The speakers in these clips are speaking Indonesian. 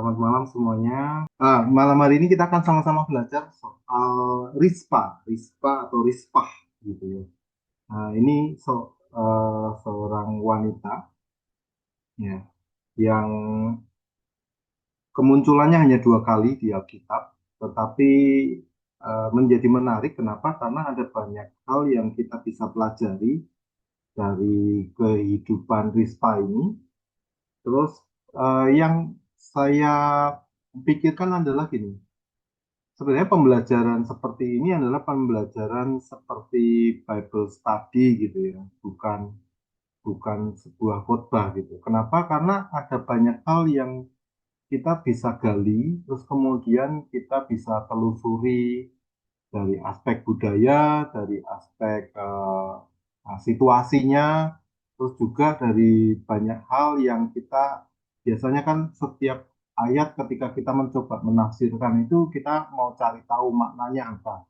selamat malam semuanya. Malam hari ini kita akan sama-sama belajar soal rispa atau rispah gitu ya. Ini seorang wanita ya yang kemunculannya hanya 2 kali di Alkitab, tetapi menjadi menarik. Kenapa? Karena ada banyak hal yang kita bisa pelajari dari kehidupan Rispa ini. Terus yang saya pikirkan adalah gini. Sebenarnya pembelajaran seperti ini adalah pembelajaran seperti Bible study gitu ya, bukan bukan sebuah khotbah gitu. Kenapa? Karena ada banyak hal yang kita bisa gali, terus kemudian kita bisa telusuri dari aspek budaya, dari aspek situasinya, terus juga dari banyak hal yang kita biasanya kan setiap ayat ketika kita mencoba menafsirkan itu kita mau cari tahu maknanya apa.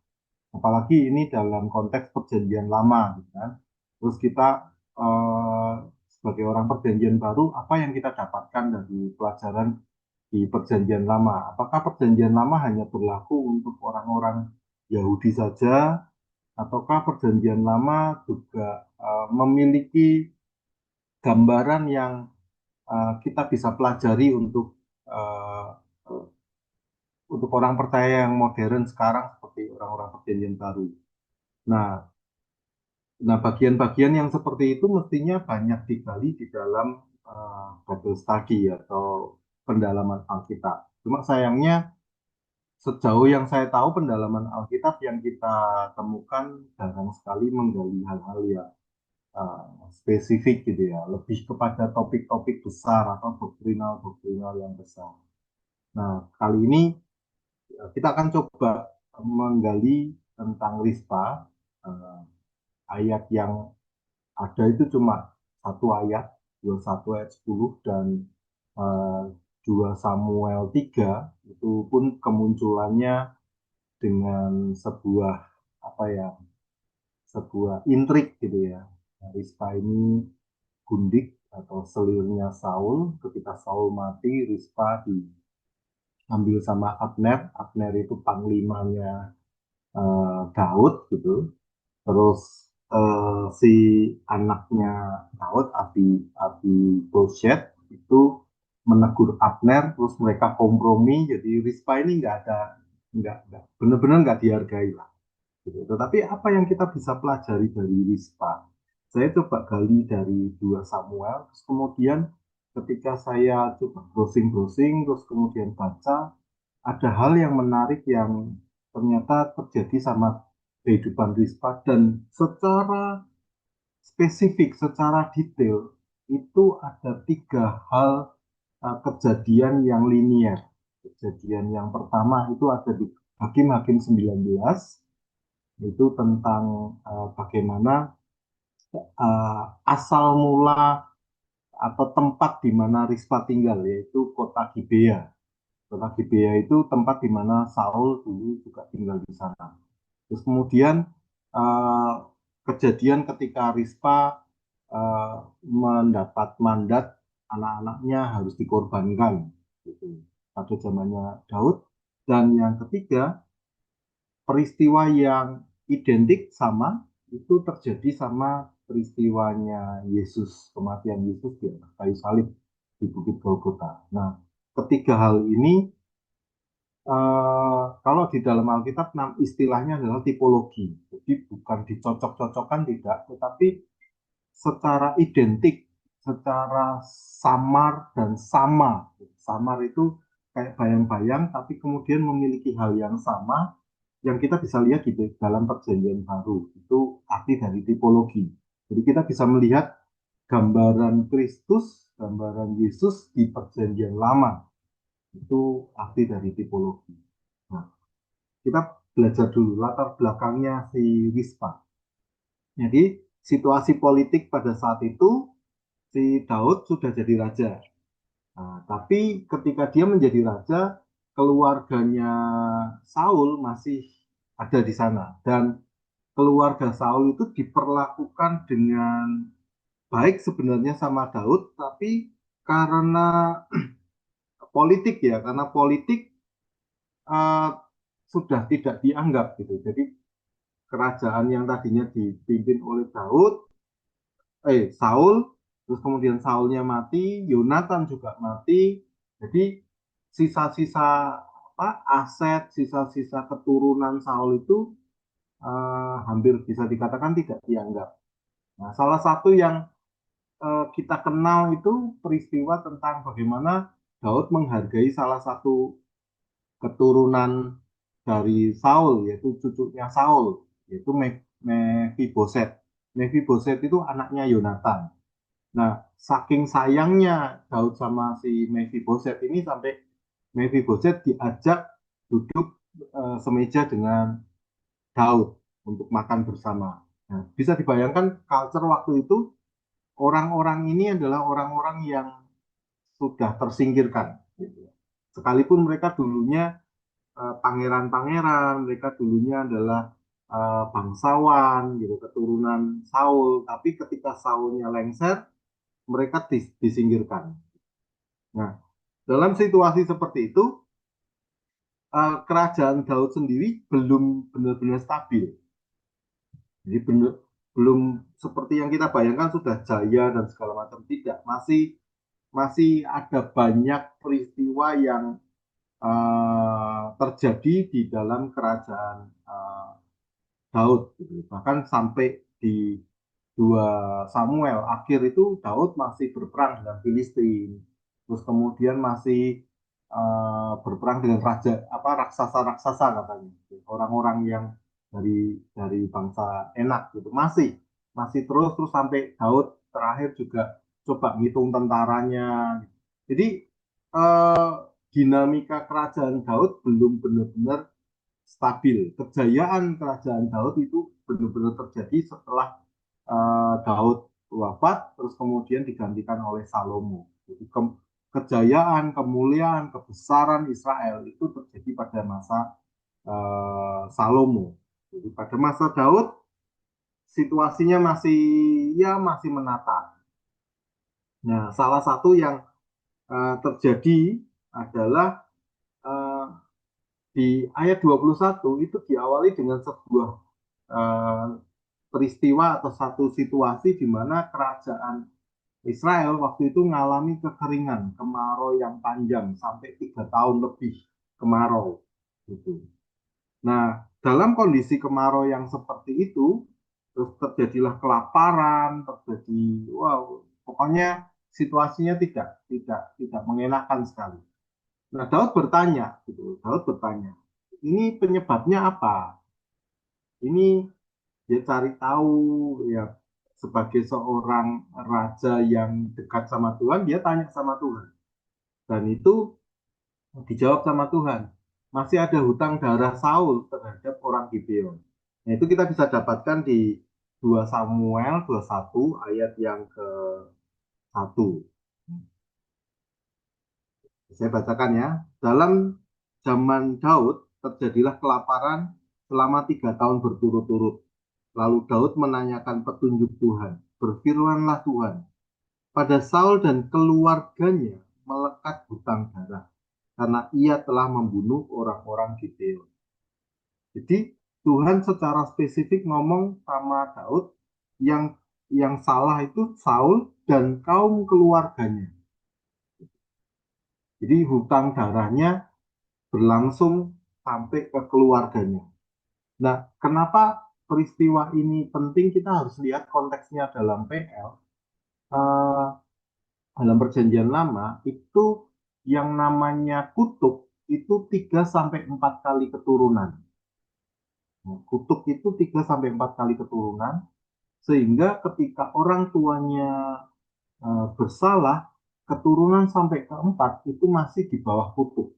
Apalagi ini dalam konteks perjanjian lama, gitu kan. Terus kita eh, sebagai orang perjanjian baru, apa yang kita dapatkan dari pelajaran di perjanjian lama? Apakah perjanjian lama hanya berlaku untuk orang-orang Yahudi saja, ataukah perjanjian lama juga memiliki gambaran yang kita bisa pelajari uh, untuk orang percaya yang modern sekarang seperti orang-orang perjanjian baru. Nah, bagian-bagian yang seperti itu mestinya banyak digali di dalam Bible study atau pendalaman Alkitab. Cuma sayangnya sejauh yang saya tahu pendalaman Alkitab yang kita temukan jarang sekali menggali hal-hal yang spesifik gitu ya, lebih kepada topik-topik besar atau doktrinal-doktrinal yang besar. Nah, kali ini kita akan coba menggali tentang Rispa. Eh, Ayat yang ada itu cuma satu ayat, 21 ayat 10 dan eh, 2 Samuel 3 itu pun kemunculannya dengan sebuah apa ya, sebuah intrik gitu ya. Nah, Rispa ini gundik atau selirnya Saul. Ketika Saul mati, Rispa diambil sama Abner. Abner itu panglimanya Daud gitu. Terus si anaknya Daud, Abi Boset itu menegur Abner, terus mereka kompromi. Jadi Rispa ini nggak benar-benar nggak dihargai lah. Gitu. Tetapi apa yang kita bisa pelajari dari Rispa? Saya coba gali dari 2 Samuel, terus kemudian ketika saya coba browsing-browsing, terus kemudian baca, ada hal yang menarik yang ternyata terjadi sama kehidupan Rispa dan secara spesifik, secara detail itu ada 3 hal kejadian yang linier. Kejadian yang pertama itu ada di Hakim-Hakim 19, itu tentang bagaimana asal mula atau tempat di mana Rispa tinggal, yaitu kota Gibea. Kota Gibea itu tempat di mana Saul dulu juga tinggal di sana. Terus kemudian uh, kejadian ketika Rispa mendapat mandat anak-anaknya harus dikorbankan gitu, pada zamannya Daud. Dan yang ketiga, peristiwa yang identik sama itu terjadi sama peristiwanya Yesus, kematian Yesus di atas kayu salib di Bukit Golgota. Nah, ketiga hal ini kalau di dalam Alkitab istilahnya adalah tipologi. Jadi bukan dicocok-cocokkan tidak, tetapi secara identik, secara samar dan sama. Samar itu kayak bayang-bayang, tapi kemudian memiliki hal yang sama yang kita bisa lihat di dalam perjanjian baru. Itu arti dari tipologi. Jadi kita bisa melihat gambaran Kristus, gambaran Yesus di perjanjian lama. Itu arti dari tipologi. Nah, kita belajar dulu latar belakangnya si Rispa. Jadi situasi politik pada saat itu si Daud sudah jadi raja. Nah, tapi ketika dia menjadi raja, keluarganya Saul masih ada di sana dan keluarga Saul itu diperlakukan dengan baik sebenarnya sama Daud, tapi karena politik ya, karena politik eh, sudah tidak dianggap gitu. Jadi kerajaan yang tadinya dipimpin oleh Saul, terus kemudian Saulnya mati, Yonatan juga mati. Jadi sisa-sisa apa aset, sisa-sisa keturunan Saul itu hampir bisa dikatakan tidak dianggap. Nah, salah satu yang kita kenal itu peristiwa tentang bagaimana Daud menghargai salah satu keturunan dari Saul, yaitu cucunya Saul, yaitu Mephiboset. Mephiboset itu anaknya Yonatan. Nah, saking sayangnya Daud sama si Mephiboset ini sampai Mephiboset diajak duduk semeja dengan Daud untuk makan bersama. Nah, bisa dibayangkan culture waktu itu orang-orang ini adalah orang-orang yang sudah tersingkirkan. Gitu. Sekalipun mereka dulunya pangeran-pangeran, mereka dulunya adalah bangsawan, gitu, keturunan Saul. Tapi ketika Saulnya lengser, mereka disingkirkan. Nah, dalam situasi seperti itu, kerajaan Daud sendiri belum benar-benar stabil. Jadi belum seperti yang kita bayangkan sudah jaya dan segala macam, tidak. Masih masih ada banyak peristiwa yang terjadi di dalam kerajaan Daud gitu. Bahkan sampai di 2 Samuel akhir itu Daud masih berperang dengan Filistin. Terus kemudian masih berperang dengan raja apa raksasa-raksasa katanya. Orang-orang yang dari bangsa Enak gitu. Masih terus sampai Daud terakhir juga coba ngitung tentaranya. Jadi eh, dinamika kerajaan Daud belum benar-benar stabil. Kejayaan kerajaan Daud itu benar-benar terjadi setelah Daud wafat, terus kemudian digantikan oleh Salomo. Jadi kejayaan, kemuliaan, kebesaran Israel itu terjadi pada masa Salomo. Jadi pada masa Daud situasinya masih menata. Nah, salah satu yang terjadi adalah uh, di ayat 21 itu diawali dengan sebuah uh, peristiwa atau satu situasi di mana kerajaan Israel waktu itu mengalami kekeringan, kemarau yang panjang sampai 3 tahun lebih kemarau. Gitu. Nah, dalam kondisi kemarau yang seperti itu, terus terjadilah kelaparan, terjadi, wow, pokoknya situasinya tidak mengenakan sekali. Nah, Daud bertanya, gitu. Daud bertanya, ini penyebabnya apa? Ini dia cari tahu ya sebagai seorang raja yang dekat sama Tuhan, dia tanya sama Tuhan. Dan itu dijawab sama Tuhan. Masih ada hutang darah Saul terhadap orang Gibeon. Nah, itu kita bisa dapatkan di 2 Samuel 21 ayat yang ke 1. Saya bacakan ya. Dalam zaman Daud terjadilah kelaparan selama 3 tahun berturut-turut. Lalu Daud menanyakan petunjuk Tuhan. Berfirmanlah Tuhan, pada Saul dan keluarganya melekat hutang darah, karena ia telah membunuh orang-orang Gibeon. Jadi Tuhan secara spesifik ngomong sama Daud, yang salah itu Saul dan kaum keluarganya. Jadi hutang darahnya berlangsung sampai ke keluarganya. Nah, kenapa peristiwa ini penting? Kita harus lihat konteksnya dalam PL. Eh, dalam perjanjian lama itu yang namanya kutub itu 3 sampai 4 kali keturunan. Nah, kutub itu 3 sampai 4 kali keturunan sehingga ketika orang tuanya bersalah, keturunan sampai keempat itu masih di bawah kutub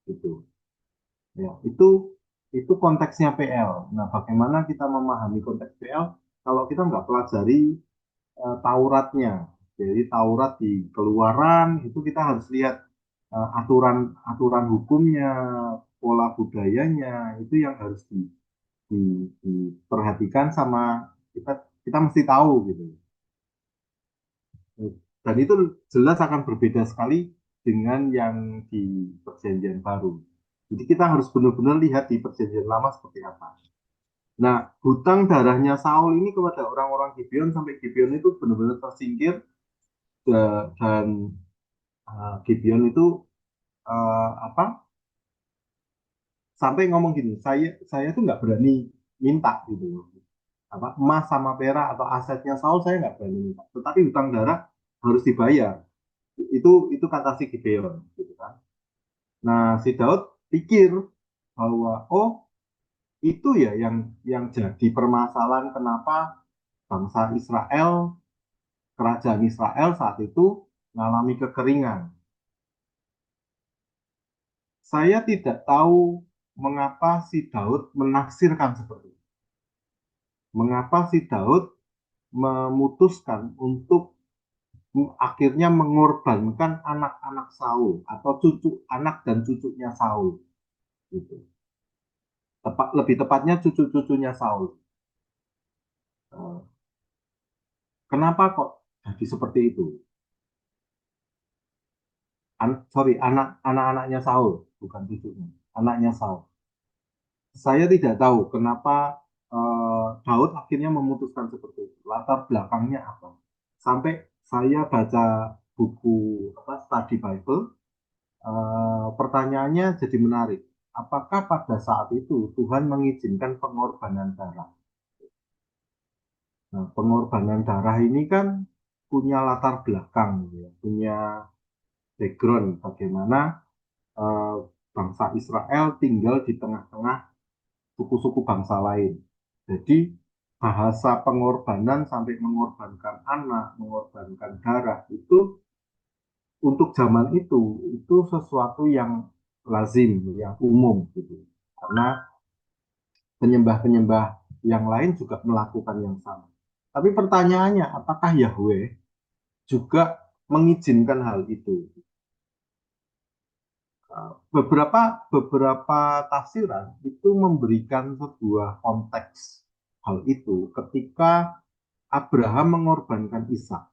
gitu. Ya, itu konteksnya PL. Nah, bagaimana kita memahami konteks PL kalau kita nggak pelajari Tauratnya. Jadi Taurat di Keluaran itu kita harus lihat aturan-aturan hukumnya, pola budayanya itu yang harus diperhatikan sama kita kita mesti tahu gitu. Dan itu jelas akan berbeda sekali dengan yang di Perjanjian Baru. Jadi kita harus benar-benar lihat di Perjanjian Lama seperti apa. Nah, hutang darahnya Saul ini kepada orang-orang Gibeon sampai Gibeon itu benar-benar tersingkir, dan Gibeon itu apa sampai ngomong gini, saya tuh nggak berani minta gitu, apa emas sama perak atau asetnya Saul saya nggak berani minta, tetapi hutang darah harus dibayar. Itu kata si Gibeon gitu kan. Nah, si Daud pikir bahwa oh itu ya yang jadi permasalahan kenapa bangsa Israel, kerajaan Israel saat itu mengalami kekeringan. Saya tidak tahu mengapa si Daud menafsirkan seperti itu. Mengapa si Daud memutuskan untuk akhirnya mengorbankan anak-anak Saul atau cucu anak dan cucunya Saul gitu. Lebih tepatnya cucu-cucunya Saul. Eh, Kenapa kok jadi seperti itu? Sorry, anak-anaknya Saul, bukan cucunya, anaknya Saul. Saya tidak tahu kenapa Daud akhirnya memutuskan seperti itu. Latar belakangnya apa? Sampai saya baca buku apa study Bible, pertanyaannya jadi menarik. Apakah pada saat itu Tuhan mengizinkan pengorbanan darah? Nah, pengorbanan darah ini kan punya latar belakang, ya, punya background bagaimana eh, bangsa Israel tinggal di tengah-tengah suku-suku bangsa lain. Jadi bahasa pengorbanan sampai mengorbankan anak, mengorbankan darah itu untuk zaman itu sesuatu yang lazim, yang umum gitu. Karena penyembah-penyembah yang lain juga melakukan yang sama. Tapi pertanyaannya, apakah Yahweh juga mengizinkan hal itu? Beberapa beberapa tafsiran itu memberikan sebuah konteks hal itu ketika Abraham mengorbankan Ishak.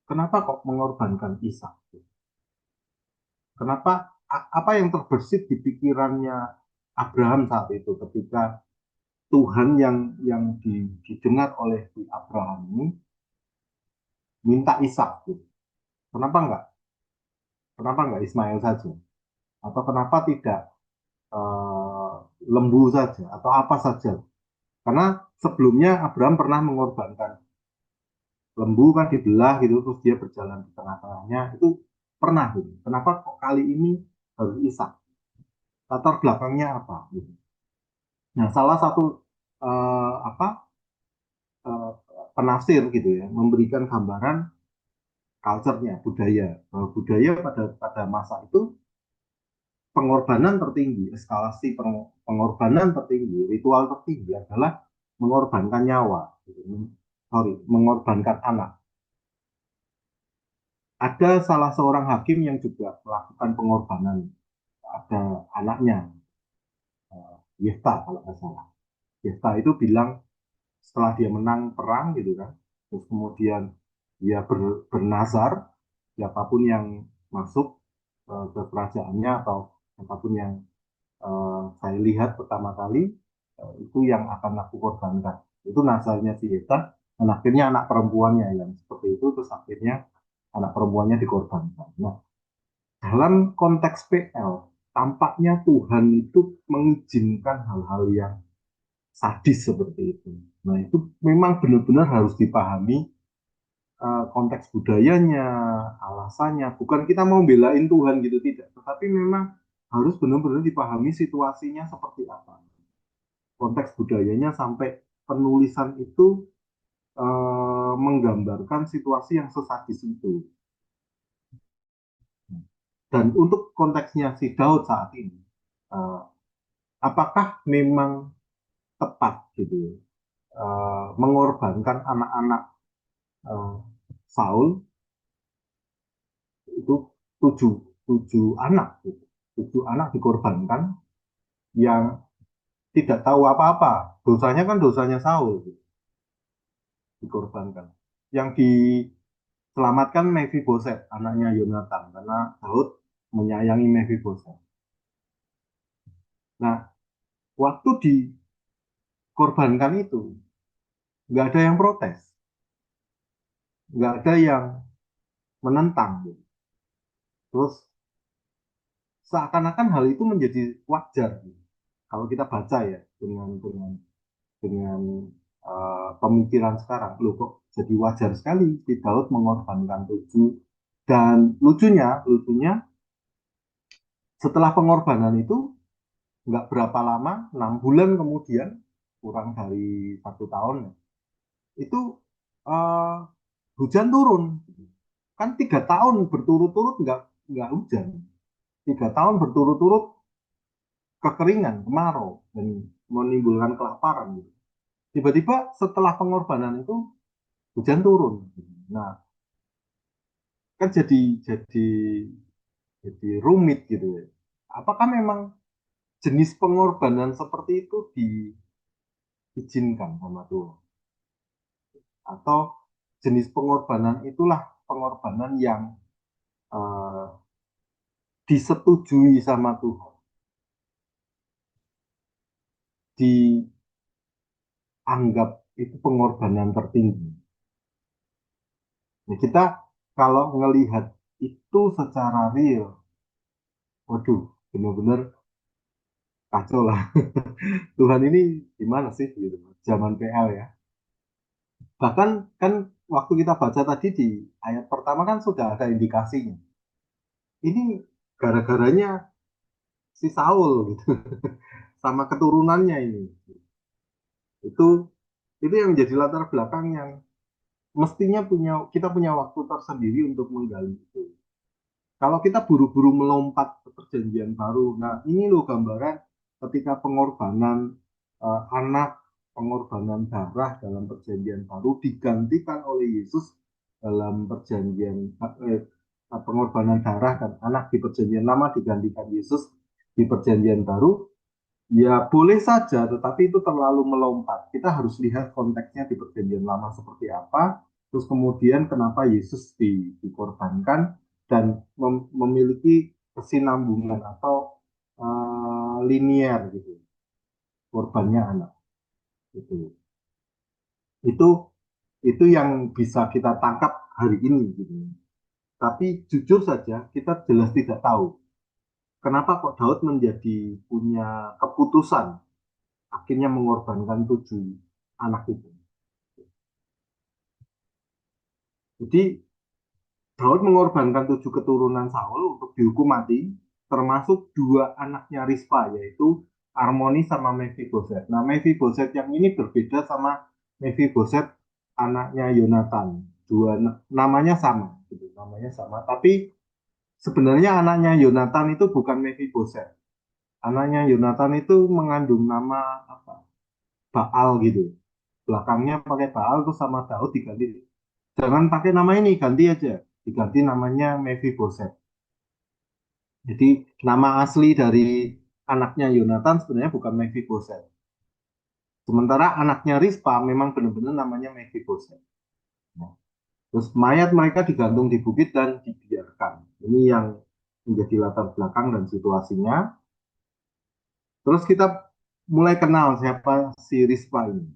Kenapa kok mengorbankan Ishak? Kenapa apa yang terbersit di pikirannya Abraham saat itu ketika Tuhan yang didengar oleh Abraham ini minta Ishak gitu. Kenapa enggak? Kenapa enggak Ismail saja? Atau kenapa tidak eh, lembu saja atau apa saja? Karena sebelumnya Abraham pernah mengorbankan lembu kan dibelah gitu terus dia berjalan di tengah-tengahnya itu pernah gitu. Kenapa kok kali ini harus Ishak? Latar belakangnya apa? Gitu. Nah, salah satu apa eh, penafsir gitu ya memberikan gambaran culture-nya, budaya. Bahwa budaya pada masa itu pengorbanan tertinggi, eskalasi pengorbanan tertinggi, ritual tertinggi adalah mengorbankan nyawa, gitu. Sorry, mengorbankan anak. Ada salah seorang hakim yang juga melakukan pengorbanan, ada anaknya, Yefta kalau nggak salah. Yefta itu bilang setelah dia menang perang gitu kan, terus kemudian dia bernazar, siapapun yang masuk ke kerajaannya atau siapapun yang saya lihat pertama kali itu yang akan aku korbankan. Itu nazarnya si Yefta, dan akhirnya anak perempuannya yang seperti itu, terus akhirnya anak perempuannya dikorbankan. Nah, dalam konteks PL, tampaknya Tuhan itu mengizinkan hal-hal yang sadis seperti itu. Nah, itu memang benar-benar harus dipahami konteks budayanya, alasannya. Bukan kita mau belain Tuhan gitu, tidak. Tetapi memang harus benar-benar dipahami situasinya seperti apa. Konteks budayanya sampai penulisan itu menggambarkan situasi yang sesadis itu. Dan untuk konteksnya si Daud saat ini, uh, apakah memang tepat gitu ya, mengorbankan anak-anak uh, Saul itu tujuh tujuh anak gitu. Tujuh anak dikorbankan yang tidak tahu apa-apa, dosanya kan dosanya Saul gitu, dikorbankan yang di selamatkan Mephiboset, anaknya Yonatan, karena Daud menyayangi Mephiboset. Nah, waktu dikorbankan itu, nggak ada yang protes, nggak ada yang menentang, gitu. Terus seakan-akan hal itu menjadi wajar, gitu. Kalau kita baca ya dengan pemikiran sekarang, loh kok jadi wajar sekali si Daud mengorbankan 7. Dan lucunya setelah pengorbanan itu nggak berapa lama, 6 bulan kemudian, kurang dari 1 tahun, itu eh, hujan turun. Kan 3 tahun berturut-turut nggak hujan, 3 tahun berturut-turut kekeringan, kemarau, dan menimbulkan kelaparan, gitu. Tiba-tiba setelah pengorbanan itu hujan turun. Nah, kan jadi rumit gitu ya. Apakah memang jenis pengorbanan seperti itu diizinkan sama Tuhan? Atau jenis pengorbanan itulah pengorbanan yang eh, disetujui sama Tuhan, dianggap itu pengorbanan tertinggi. Nah, kita kalau melihat itu secara real, waduh, benar-benar kacau lah. Tuhan ini gimana sih gitu, zaman PL ya. Bahkan kan waktu kita baca tadi di ayat pertama kan sudah ada indikasinya. Ini gara-garanya si Saul gitu, sama keturunannya ini. Itu itu yang menjadi latar belakang yang mestinya kita punya waktu tersendiri untuk menggali itu. Kalau kita buru-buru melompat ke perjanjian baru, nah ini loh gambaran ketika pengorbanan anak, pengorbanan darah dalam perjanjian baru digantikan oleh Yesus dalam pengorbanan darah dan anak di perjanjian lama digantikan Yesus di perjanjian baru. Ya boleh saja, tetapi itu terlalu melompat. Kita harus lihat konteksnya di perjanjian lama seperti apa, terus kemudian kenapa Yesus dikorbankan dan memiliki kesinambungan atau linier gitu, korbannya anak. Itu, itu, itu yang bisa kita tangkap hari ini gitu. Tapi jujur saja kita jelas tidak tahu kenapa kok Daud menjadi punya keputusan akhirnya mengorbankan 7 anak itu. Jadi Daud mengorbankan 7 keturunan Saul untuk dihukum mati, termasuk 2 anaknya Rispa, yaitu Armoni sama Mephiboset. Nah, Mephiboset yang ini berbeda sama Mephiboset anaknya Yonatan. Namanya sama, gitu, namanya sama. Tapi sebenarnya anaknya Yonatan itu bukan Mephiboset. Anaknya Yonatan itu mengandung nama apa? Baal gitu. Belakangnya pakai Baal terus sama Daud diganti. Jangan pakai nama ini, ganti aja. Diganti namanya Mephiboset. Jadi nama asli dari anaknya Yonatan sebenarnya bukan Mephiboset. Sementara anaknya Rispa memang benar-benar namanya Mephiboset. Nah, terus mayat mereka digantung di bukit dan dibiarkan. Ini yang menjadi latar belakang dan situasinya. Terus kita mulai kenal siapa si Rispa ini.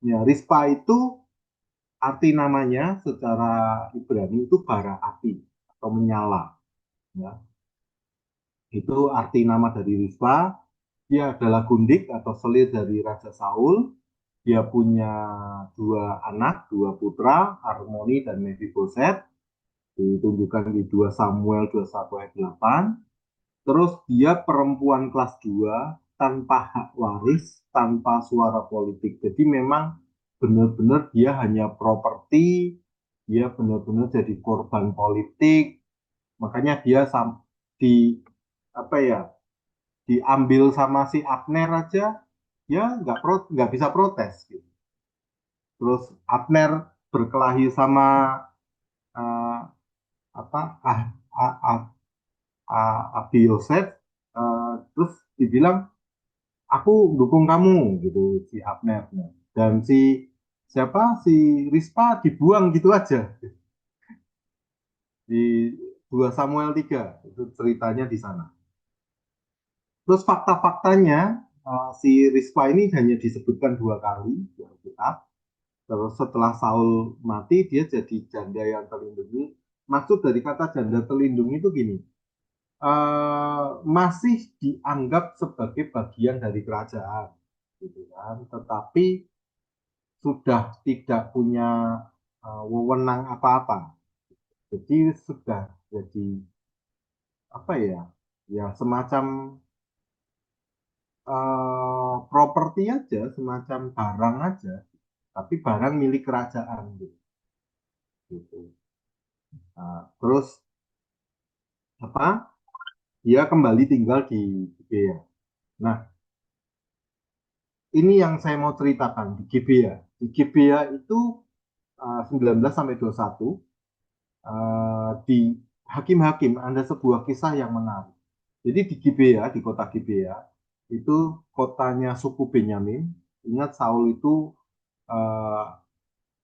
Ya, Rispa itu arti namanya secara Ibrani itu bara api atau menyala. Ya. Itu arti nama dari Rispa. Dia adalah gundik atau selir dari Raja Saul. Dia punya 2 anak, 2 putra, Harmoni dan Mephiboset. Ditunjukkan di 2 Samuel 21 ayat 8. Terus dia perempuan kelas 2, tanpa hak waris, tanpa suara politik. Jadi memang benar-benar dia hanya properti, dia benar-benar jadi korban politik. Makanya dia di apa ya, diambil sama si Abner aja, ya nggak bisa protes gitu. Terus Abner berkelahi sama uh, apa Abi Yosef, terus dibilang aku dukung kamu gitu si Abner, dan si siapa si Rispa dibuang gitu aja. di 2 Samuel 3 itu ceritanya di sana. Terus fakta-faktanya si Rispa ini hanya disebutkan 2 kali di Alkitab. Terus setelah Saul mati dia jadi janda yang terlindungi. Maksud dari kata janda terlindungi itu gini, masih dianggap sebagai bagian dari kerajaan, gitu kan. Tetapi sudah tidak punya wewenang apa-apa. Jadi sudah jadi apa ya? Ya semacam properti aja, semacam barang aja, tapi barang milik kerajaan gitu. Gitu. Terus apa? Dia kembali tinggal di Gibea. Nah, ini yang saya mau ceritakan di Gibea. Di Gibea itu 19 sampai 21 di Hakim-Hakim ada sebuah kisah yang menarik. Jadi di Gibea, di kota Gibea, itu kotanya suku Benyamin. Ingat Saul itu uh,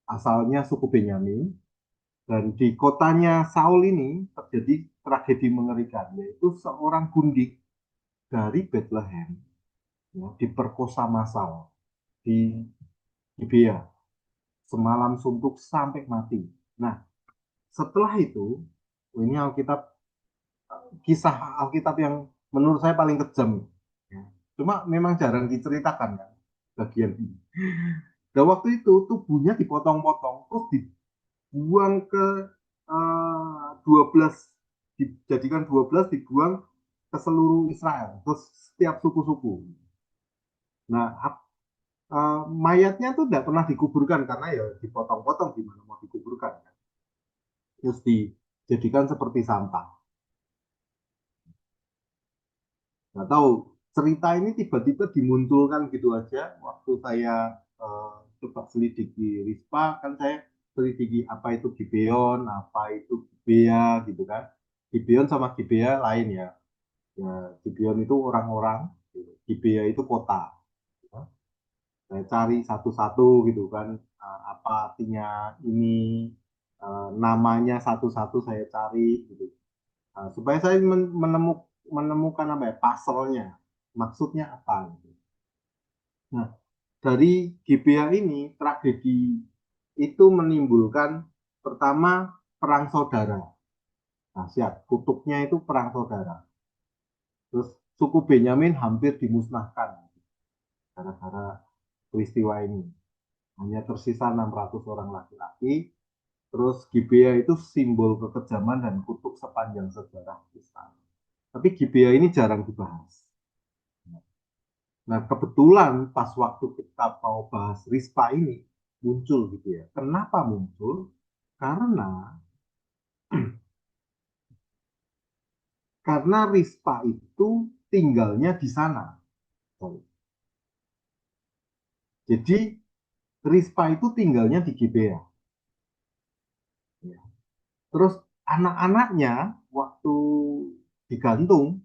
asalnya suku Benyamin. Dan di kotanya Saul ini terjadi tragedi mengerikan, yaitu seorang gundik dari Bethlehem ya, diperkosa massal di Gibea semalam suntuk sampai mati. Nah, setelah itu, ini Alkitab, kisah Alkitab yang menurut saya paling kejam. Ya. Cuma memang jarang diceritakan kan bagian ini. Dan waktu itu tubuhnya dipotong-potong, terus dibuang ke 12, dijadikan 12, dibuang ke seluruh Israel, terus setiap suku-suku. Nah, mayatnya tuh tidak pernah dikuburkan karena ya dipotong-potong gimana mau dikuburkan kan. Terus dijadikan seperti sampah. Nggak tahu cerita ini tiba-tiba dimunculkan gitu aja waktu saya coba selidiki Rispa kan saya selidiki apa itu Gibeon, apa itu Gibea gitu kan. Gibeon sama Gibea lain ya. Ya, Gibeon itu orang-orang, gitu. Gibea itu kota. Saya cari satu-satu gitu kan, apa artinya ini, namanya satu-satu saya cari gitu. Supaya saya menemukan apa ya, pasalnya, maksudnya apa gitu. Nah, dari GBA ini tragedi itu menimbulkan pertama perang saudara. Nah, siap, kutuknya itu perang saudara. Terus suku Benyamin hampir dimusnahkan gara-gara peristiwa ini. Hanya tersisa 600 orang laki-laki. Terus Gibea itu simbol kekejaman dan kutuk sepanjang sejarah Islam. Tapi Gibea ini jarang dibahas. Nah, kebetulan pas waktu kita mau bahas Rispa ini muncul gitu ya. Kenapa muncul? Karena Rispa itu tinggalnya di sana. Jadi Rispa itu tinggalnya di Gibea. Terus anak-anaknya waktu digantung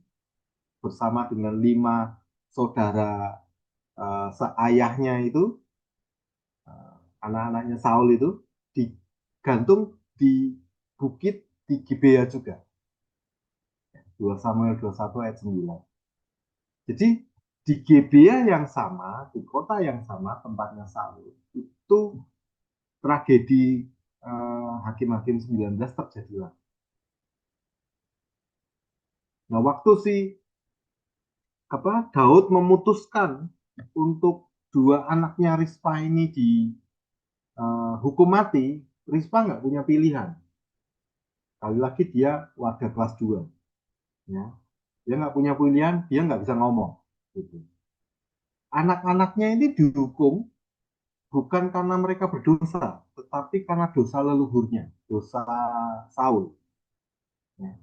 bersama dengan 5 saudara seayahnya itu, anak-anaknya Saul itu digantung di bukit di Gibea juga. 2 Samuel 21 ayat 9. Jadi di Gibea yang sama, di kota yang sama tempatnya Saul, itu tragedi Hakim-Hakim 19 terjadilah. Nah, waktu si apa Daud memutuskan untuk 2 anaknya Rispa ini hukum mati, Rispa nggak punya pilihan. Kali lagi dia warga kelas 2. Ya. Dia nggak punya pilihan, dia nggak bisa ngomong. Gitu. Anak-anaknya ini dihukum bukan karena mereka berdosa, tetapi karena dosa leluhurnya, dosa Saul. Ya.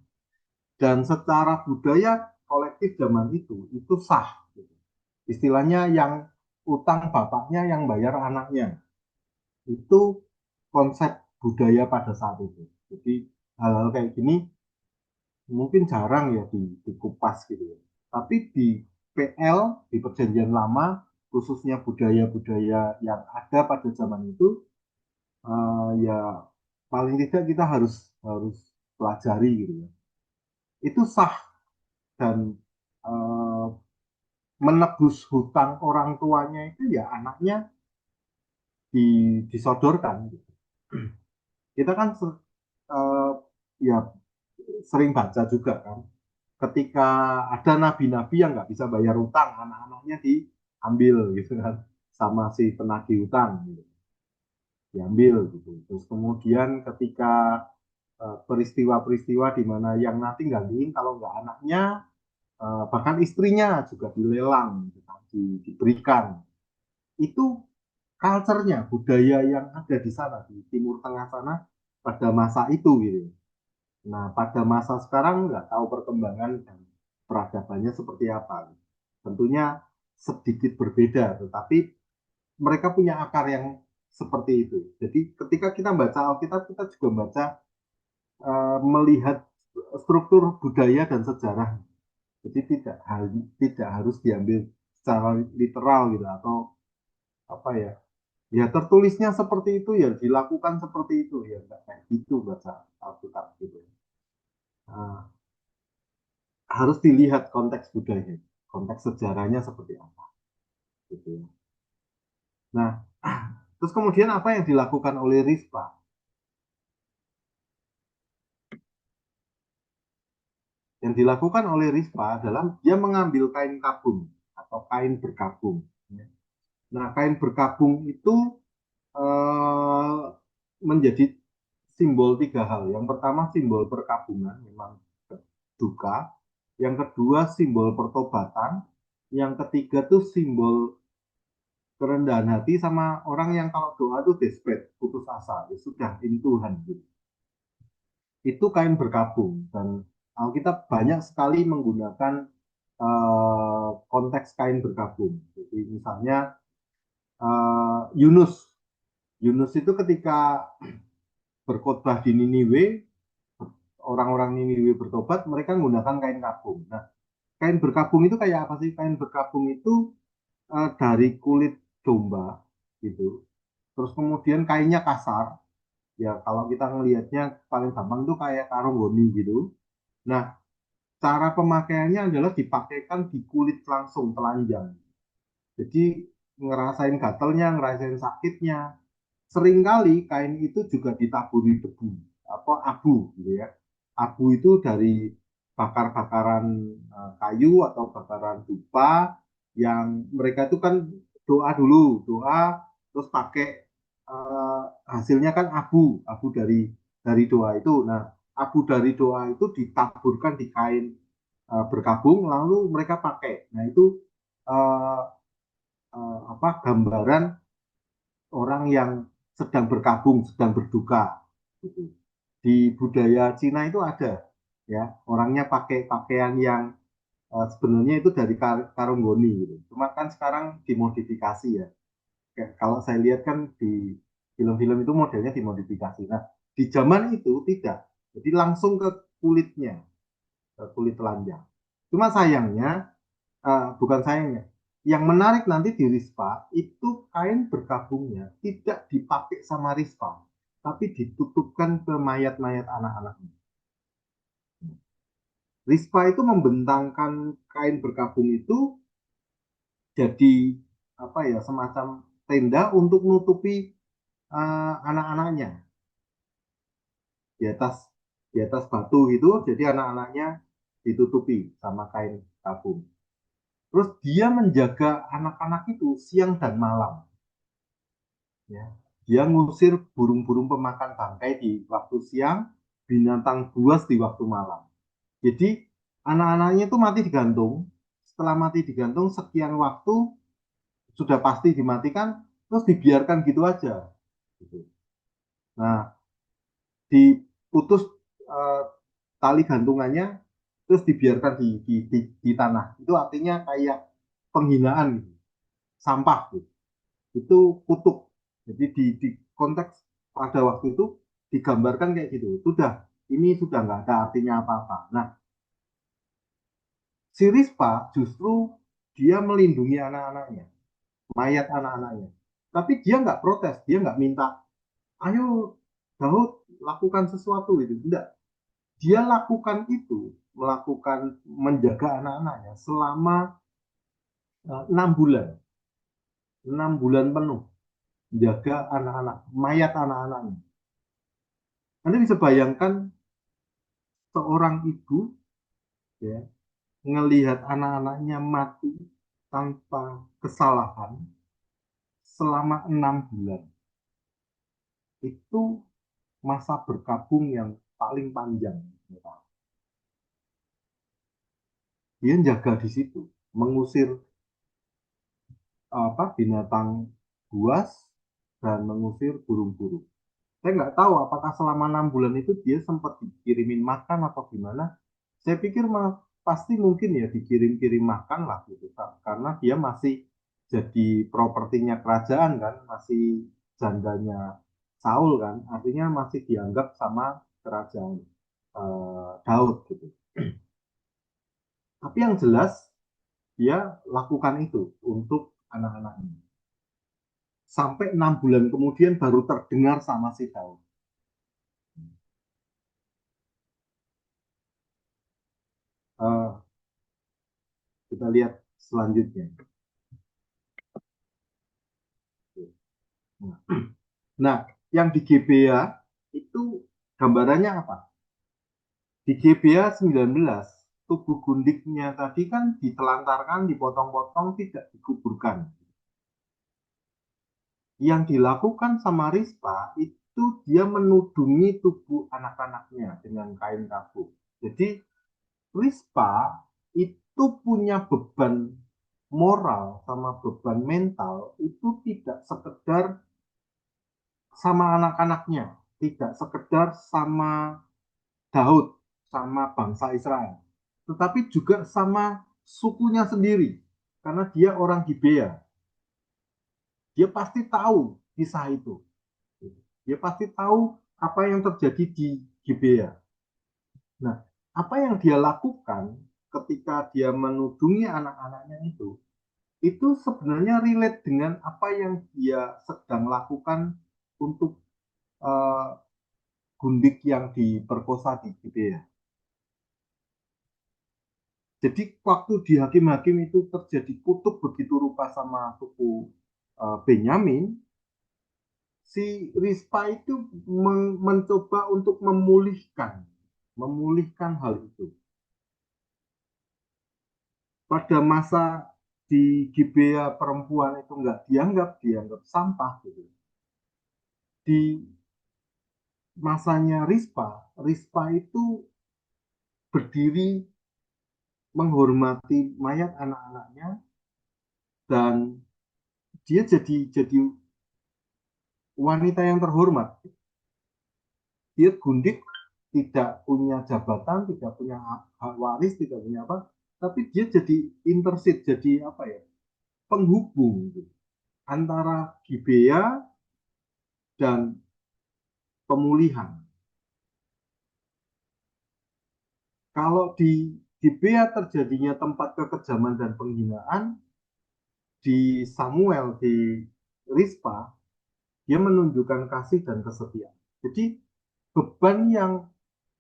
Dan secara budaya kolektif zaman itu sah. Gitu. Istilahnya yang utang bapaknya yang bayar anaknya. Itu konsep budaya pada saat itu. Jadi hal-hal kayak gini mungkin jarang ya dikupas gitu ya. Tapi di PL, di Perjanjian Lama, khususnya budaya-budaya yang ada pada zaman itu, ya paling tidak kita harus harus dipelajari gitu ya. Itu sah dan eh, menebus hutang orang tuanya itu ya anaknya disodorkan gitu. Kita kan eh, ya sering baca juga kan ketika ada nabi-nabi yang nggak bisa bayar utang, anak-anaknya diambil gitu kan sama si penagih utang gitu. Diambil gitu. Terus kemudian ketika peristiwa-peristiwa di mana yang nanti gantiin kalau nggak anaknya, bahkan istrinya juga dilelang gitu kan, diberikan. Itu culture-nya, budaya yang ada di sana di Timur Tengah sana pada masa itu gitu. Nah, pada masa sekarang nggak tahu perkembangan dan peradabannya seperti apa. Tentunya sedikit berbeda, tetapi mereka punya akar yang seperti itu. Jadi ketika kita baca Alkitab, kita juga baca melihat struktur budaya dan sejarah. Jadi tidak harus diambil secara literal gitu atau apa ya. Ya tertulisnya seperti itu ya dilakukan seperti itu ya enggak kayak gitu baca Alkitab gitu. Nah, harus dilihat konteks budaya, konteks sejarahnya seperti apa gitu ya. Nah, terus kemudian apa yang dilakukan oleh Rispa? Yang dilakukan oleh Rispa adalah dia mengambil kain kabung atau kain berkabung. Nah, kain berkabung itu eh, menjadi simbol tiga hal. Yang pertama simbol perkabungan, memang duka. Yang kedua simbol pertobatan. Yang ketiga tuh simbol kerendahan hati sama orang yang kalau doa tuh desperate, putus asa, ya sudah in Tuhan gitu. Itu kain berkabung dan Alkitab banyak sekali menggunakan konteks kain berkabung. Jadi misalnya Yunus, Yunus itu ketika berkhotbah di Niniwe, orang-orang Niniwe bertobat, mereka menggunakan kain kabung. Nah, kain berkabung itu kayak apa sih? Kain berkabung itu dari kulit domba gitu. Terus kemudian kainnya kasar. Ya kalau kita ngelihatnya paling gampang tuh kayak karung goni gitu. Nah, cara pemakaiannya adalah dipakaikan di kulit langsung telanjang. Jadi ngerasain gatalnya, ngerasain sakitnya. Seringkali kain itu juga ditaburi debu atau abu gitu ya. Abu itu dari bakar-bakaran kayu atau bakaran dupa yang mereka itu kan doa dulu, doa terus pakai hasilnya kan abu dari doa itu. Nah, abu dari doa itu ditaburkan di kain berkabung lalu mereka pakai. Nah, itu uh, apa gambaran orang yang sedang berkabung, sedang berduka. Gitu. Di budaya Cina itu ada, ya orangnya pakai pakaian yang sebenarnya itu dari karung goni gitu. Cuma kan sekarang dimodifikasi ya. Kalau saya lihat kan di film-film itu modelnya dimodifikasi. Nah, di zaman itu tidak. Jadi langsung ke kulitnya, ke kulit telanjang. Cuma sayangnya bukan sayangnya. Yang menarik nanti di Rispa itu kain berkabungnya tidak dipakai sama Rispa, tapi ditutupkan ke mayat-mayat anak-anaknya. Rispa itu membentangkan kain berkabung itu jadi apa ya semacam tenda untuk menutupi anak-anaknya di atas batu itu, jadi anak-anaknya ditutupi sama kain kabung. Terus dia menjaga anak-anak itu siang dan malam. Ya. Dia ngusir burung-burung pemakan bangkai di waktu siang, binatang buas di waktu malam. Jadi anak-anaknya itu mati digantung. Setelah mati digantung sekian waktu sudah pasti dimatikan, terus dibiarkan gitu aja. Gitu. Nah, diputus eh, tali gantungannya, terus dibiarkan di tanah. Itu artinya kayak penghinaan, gitu. Sampah. Gitu. Itu kutuk. Jadi di konteks pada waktu itu digambarkan kayak gitu. Sudah, ini sudah nggak ada artinya apa-apa. Nah, si Rispa justru dia melindungi anak-anaknya, mayat anak-anaknya. Tapi dia nggak protes, dia nggak minta, ayo Daud lakukan sesuatu itu. Enggak. Dia lakukan itu, melakukan menjaga anak-anaknya selama 6 bulan, 6 bulan penuh, jaga anak-anak, mayat anak-anaknya. Anda bisa bayangkan seorang ibu ya ngelihat anak-anaknya mati tanpa kesalahan selama 6 bulan. Itu masa berkabung yang paling panjang. Dia jaga di situ, mengusir binatang buas dan mengusir burung-burung. Saya nggak tahu apakah selama 6 bulan itu dia sempat dikirimin makan atau gimana. Saya pikir pasti mungkin ya dikirim-kirim makan lah gitu, karena dia masih jadi propertinya kerajaan kan, masih jandanya Saul kan, artinya masih dianggap sama kerajaan Daud gitu. Tapi yang jelas dia lakukan itu untuk anak-anaknya. Sampai 6 bulan kemudian baru terdengar sama si Daud. Eh, kita lihat selanjutnya. Nah, yang di GBA itu gambarannya apa? Di GBA 19, tubuh gundiknya tadi kan ditelantarkan, dipotong-potong, tidak dikuburkan. Yang dilakukan sama Rispa itu dia menudungi tubuh anak-anaknya dengan kain kabuk. Jadi Rispa itu punya beban moral sama beban mental itu tidak sekedar sama anak-anaknya, tidak sekedar sama Daud, sama bangsa Israel, tetapi juga sama sukunya sendiri, karena dia orang Gibea. Dia pasti tahu kisah itu. Dia pasti tahu apa yang terjadi di Gibea. Nah, apa yang dia lakukan ketika dia menudungi anak-anaknya itu sebenarnya relate dengan apa yang dia sedang lakukan untuk uh, Gundik yang diperkosa di Gibea. Jadi waktu di hakim-hakim itu terjadi kutuk begitu rupa sama suku Benyamin, si Rispa itu mencoba untuk memulihkan hal itu. Pada masa di Gibea perempuan itu nggak dianggap sampah gitu. Di masanya Rispa itu berdiri menghormati mayat anak-anaknya dan dia jadi wanita yang terhormat. Dia gundik, tidak punya jabatan, tidak punya hak waris, tidak punya apa, tapi dia jadi intersit, jadi apa ya, penghubung gitu, antara Gibea dan pemulihan. Kalau di Gibea terjadinya tempat kekejaman dan penghinaan, di Samuel, di Rispa, dia menunjukkan kasih dan kesetiaan. Jadi beban yang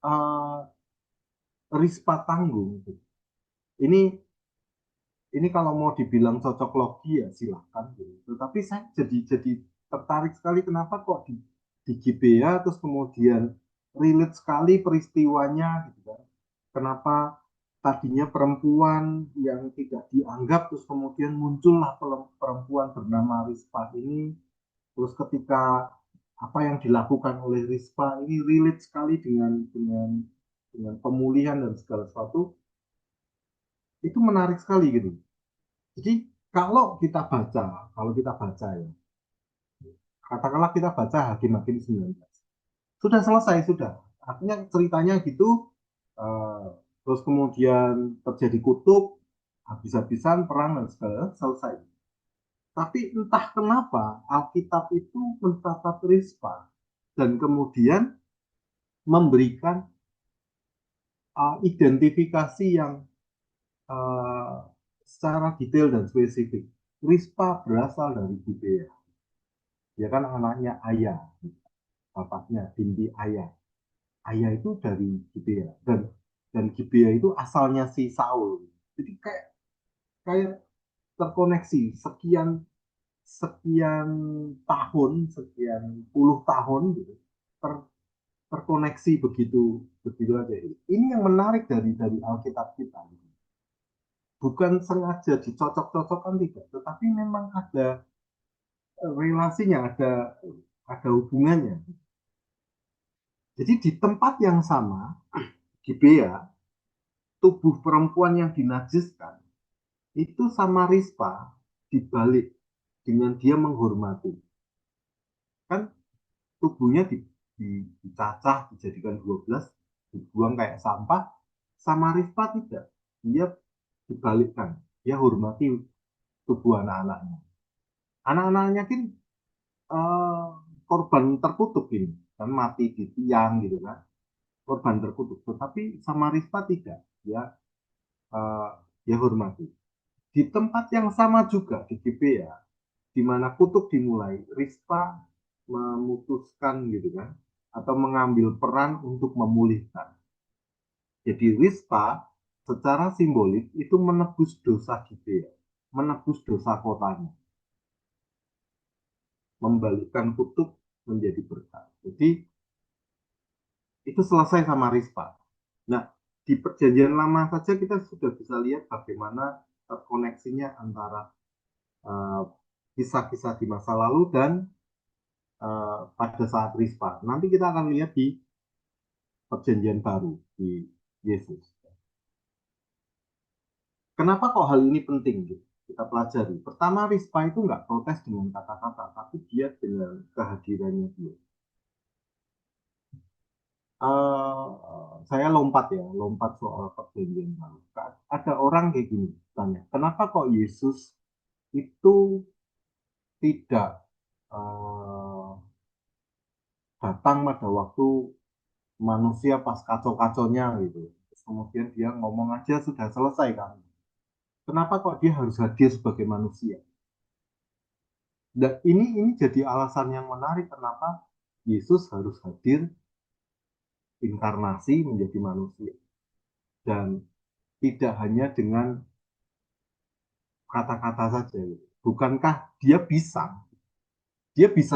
uh, Rispa tanggung gitu. Ini kalau mau dibilang cocok logi ya silahkan gitu. Tetapi saya jadi tertarik sekali kenapa kok di GBA terus kemudian relate sekali peristiwanya gitu kan. Kenapa tadinya perempuan yang tidak dianggap terus kemudian muncullah perempuan bernama Rispa ini. Terus ketika apa yang dilakukan oleh Rispa ini relate sekali dengan pemulihan dan segala sesuatu, itu menarik sekali gitu. Jadi kalau kita baca ya, katakanlah kita baca Hakim-Hakim 19. Sudah selesai, sudah. Artinya ceritanya gitu, eh, terus kemudian terjadi kutub, habis-habisan perang dan segala selesai. Tapi entah kenapa Alkitab itu mencatat Rispa dan kemudian memberikan identifikasi yang uh, secara detail dan spesifik. Rispa berasal dari Gibea. Dia kan anaknya ayah, bapaknya binti ayah. ayah itu dari Gibea dan Gibea itu asalnya si Saul. Jadi kayak kayak terkoneksi sekian sekian tahun, sekian puluh tahun gitu, ter, terkoneksi begitu begitu aja. Ini yang menarik dari Alkitab kita. Gitu. Bukan sengaja dicocok-cocokkan tidak, tetapi memang ada relasinya, ada hubungannya. Jadi di tempat yang sama, Gibea, tubuh perempuan yang dinajiskan itu sama Rispa dibalik dengan dia menghormati. Kan tubuhnya dicacah, dijadikan 12, dibuang kayak sampah, sama Rispa tidak. Dia dibalikkan, dia hormati tubuh anak-anaknya. Anak-anaknya kan eh, korban terkutuk ini, kan mati di tiang gitu kan, korban terkutuk. Tetapi sama Rispa tidak, eh, dia hormati. Di tempat yang sama juga di Gibea, di mana kutuk dimulai, Rispa memutuskan gitu kan, atau mengambil peran untuk memulihkan. Jadi Rispa secara simbolik itu menebus dosa Gibea, menebus dosa kotanya, membalikkan kutuk menjadi berkat. Jadi itu selesai sama Rispa. Nah, di perjanjian lama saja kita sudah bisa lihat bagaimana terkoneksinya antara uh, kisah-kisah di masa lalu dan pada saat Rispa. Nanti kita akan lihat di perjanjian baru di Yesus. Kenapa kok hal ini penting? Gitu? Kita pelajari. Pertama, Rispa itu nggak protes dengan kata-kata, tapi dia dengan kehadirannya dia. Saya lompat soal perjanjian baru. Ada orang kayak gini, tanya, kenapa kok Yesus itu tidak uh, datang pada waktu manusia pas kacau-kacaunya gitu. Terus kemudian dia ngomong aja sudah selesai kan. Kenapa kok dia harus hadir sebagai manusia? Dan ini jadi alasan yang menarik kenapa Yesus harus hadir inkarnasi menjadi manusia dan tidak hanya dengan kata-kata saja. Bukankah dia bisa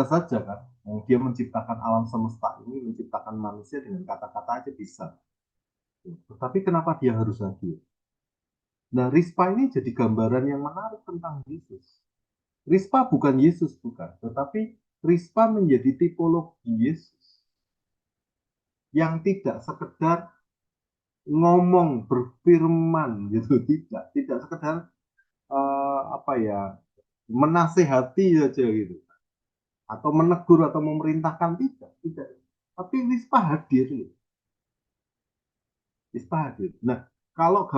saja kan? Dia menciptakan alam semesta ini, menciptakan manusia dengan kata-kata aja bisa. Tetapi kenapa dia harus hadir? Nah, Rispa ini jadi gambaran yang menarik tentang Yesus. Rispa bukan Yesus, bukan. Tetapi Rispa menjadi tipologi Yesus yang tidak sekedar ngomong, berfirman gitu, tidak sekedar apa ya, menasehati saja gitu, atau menegur atau memerintahkan tidak. Tapi Rispa hadir, Rispa hadir. Nah, kalau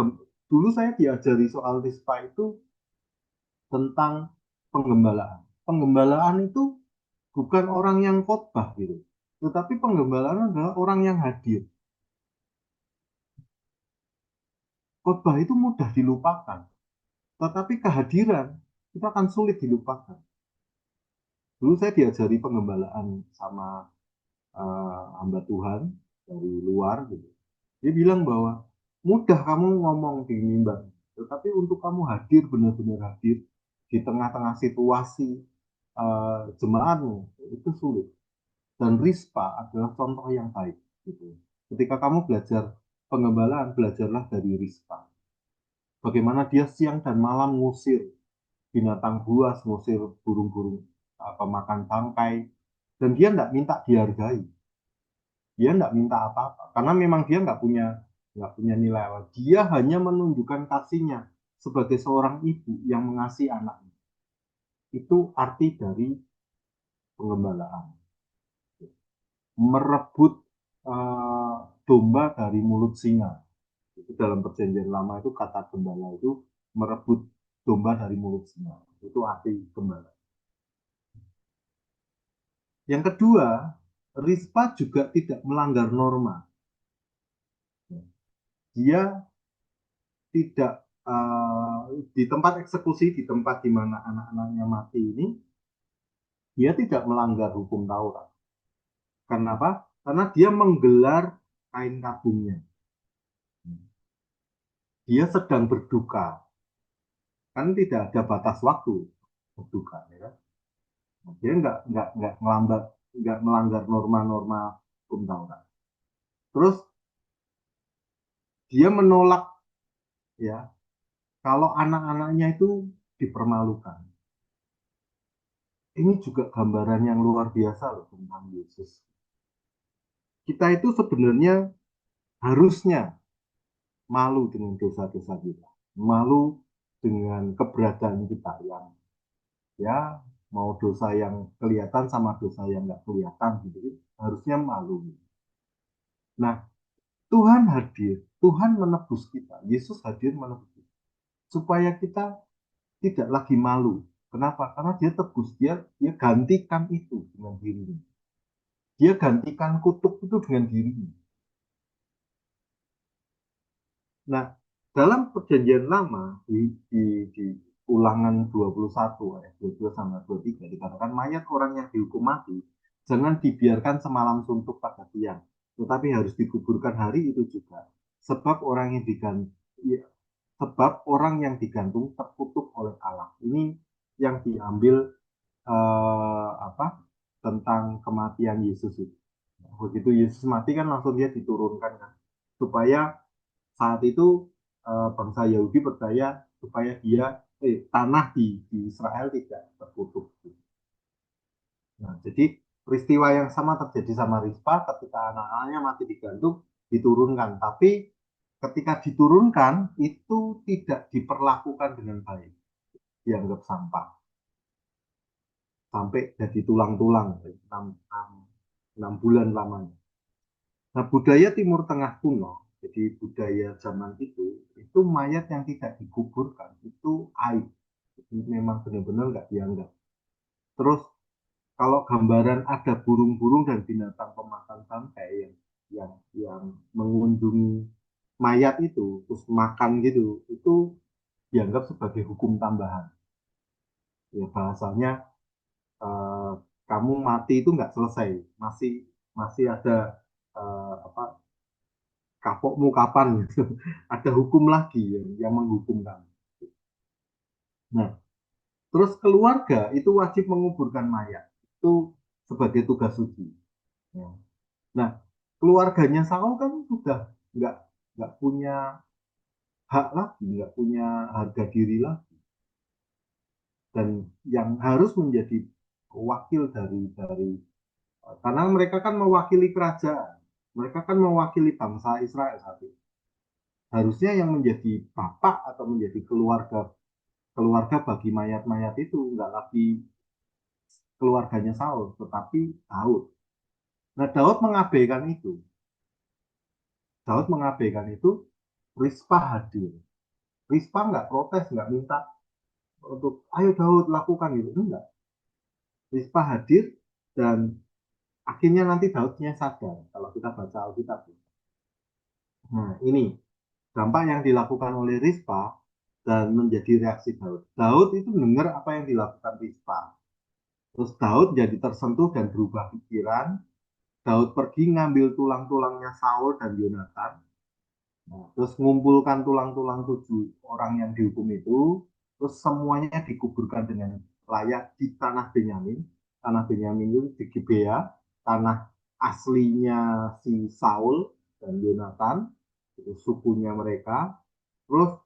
dulu saya diajari soal Rispa itu tentang penggembalaan. Penggembalaan itu bukan orang yang khotbah gitu. Tetapi penggembalaan adalah orang yang hadir. Khotbah itu mudah dilupakan, tetapi kehadiran itu akan sulit dilupakan. Dulu saya diajari penggembalaan sama hamba Tuhan dari luar gitu. Dia bilang bahwa mudah kamu ngomong di mimbar, tetapi untuk kamu hadir benar-benar hadir di tengah-tengah situasi jemaatmu itu sulit. Dan Rispa adalah contoh yang baik. Gitu. Ketika kamu belajar pengembalaan, belajarlah dari Rispa. Bagaimana dia siang dan malam ngusir binatang buas, ngusir burung-burung pemakan bangkai, dan dia tidak minta dihargai, dia tidak minta apa-apa, karena memang dia nggak punya nilai apa. Dia hanya menunjukkan kasihnya sebagai seorang ibu yang mengasihi anaknya. Itu arti dari pengembalaan. Merebut uh, domba dari mulut singa. Itu dalam perjanjian lama itu kata gembala itu merebut domba dari mulut singa. Itu arti gembala. Yang kedua, Rispa juga tidak melanggar norma. Dia tidak di tempat eksekusi, di tempat di mana anak-anaknya mati ini, dia tidak melanggar hukum Taurat. Kenapa? Karena dia menggelar kain kabungnya. Dia sedang berduka, kan tidak ada batas waktu berduka, ya kan? Dia nggak melambat, nggak melanggar norma-norma hukum Taurat. Terus dia menolak, ya, kalau anak-anaknya itu dipermalukan. Ini juga gambaran yang luar biasa loh tentang Yesus. Kita itu sebenarnya harusnya malu dengan dosa-dosa kita, malu dengan keberadaan kita yang, ya, mau dosa yang kelihatan sama dosa yang nggak kelihatan gitu, harusnya malu. Nah, Tuhan hadir, Tuhan menebus kita, Yesus hadir menebus kita, supaya kita tidak lagi malu. Kenapa? Karena dia tebus, dia gantikan itu dengan dirinya. Dia gantikan kutuk itu dengan dirinya. Nah, dalam perjanjian lama di ulangan 21 ayat 22 sama 23 dikatakan mayat orang yang dihukum mati jangan dibiarkan semalam suntuk pada tiang, tetapi harus dikuburkan hari itu juga. Sebab orang yang digantung, sebab orang yang digantung terkutuk oleh Allah. Ini yang diambil apa, tentang kematian Yesus itu. Begitu Yesus mati kan langsung dia diturunkan kan, supaya saat itu bangsa Yahudi percaya supaya tanah di Israel tidak terkutuk. Nah, jadi peristiwa yang sama terjadi sama Rispa ketika anak-anaknya mati digantung diturunkan, tapi ketika diturunkan itu tidak diperlakukan dengan baik, dianggap sampah sampai jadi tulang-tulang 6 bulan lamanya. Nah, budaya Timur Tengah kuno, jadi budaya zaman itu mayat yang tidak dikuburkan itu aib. Jadi memang benar-benar nggak dianggap. Terus kalau gambaran ada burung-burung dan binatang pemakan bangkai yang mengunjungi mayat itu, terus makan gitu, itu dianggap sebagai hukum tambahan. Ya bahasanya, eh, kamu mati itu nggak selesai, masih masih ada apa, kapokmu kapan gitu. Ada hukum lagi yang menghukum kamu. Nah, terus keluarga itu wajib menguburkan mayat itu sebagai tugas suci. Ya. Nah, keluarganya Saul kan sudah nggak nggak punya hak lagi, nggak punya harga diri lagi, dan yang harus menjadi wakil dari karena mereka kan mewakili kerajaan, mereka kan mewakili bangsa Israel saat itu. Harusnya yang menjadi bapak atau menjadi keluarga keluarga bagi mayat-mayat itu nggak lagi keluarganya Saul, tetapi Daud. Nah, Daud mengabaikan itu. Rispa hadir. Rispa nggak protes, nggak minta untuk ayo Daud lakukan gitu, enggak. Rispa hadir dan akhirnya nanti Daudnya sadar kalau kita baca Alkitab. Nah, ini dampak yang dilakukan oleh Rispa dan menjadi reaksi Daud. Daud itu dengar apa yang dilakukan Rispa. Terus Daud jadi tersentuh dan berubah pikiran. Daud pergi ngambil tulang-tulangnya Saul dan Yonatan. Nah, terus ngumpulkan tulang-tulang 7 orang yang dihukum itu, terus semuanya dikuburkan dengan layak di tanah Benyamin. Tanah Benyamin itu di Gibea, tanah aslinya si Saul dan Yonatan, itu sukunya mereka. Terus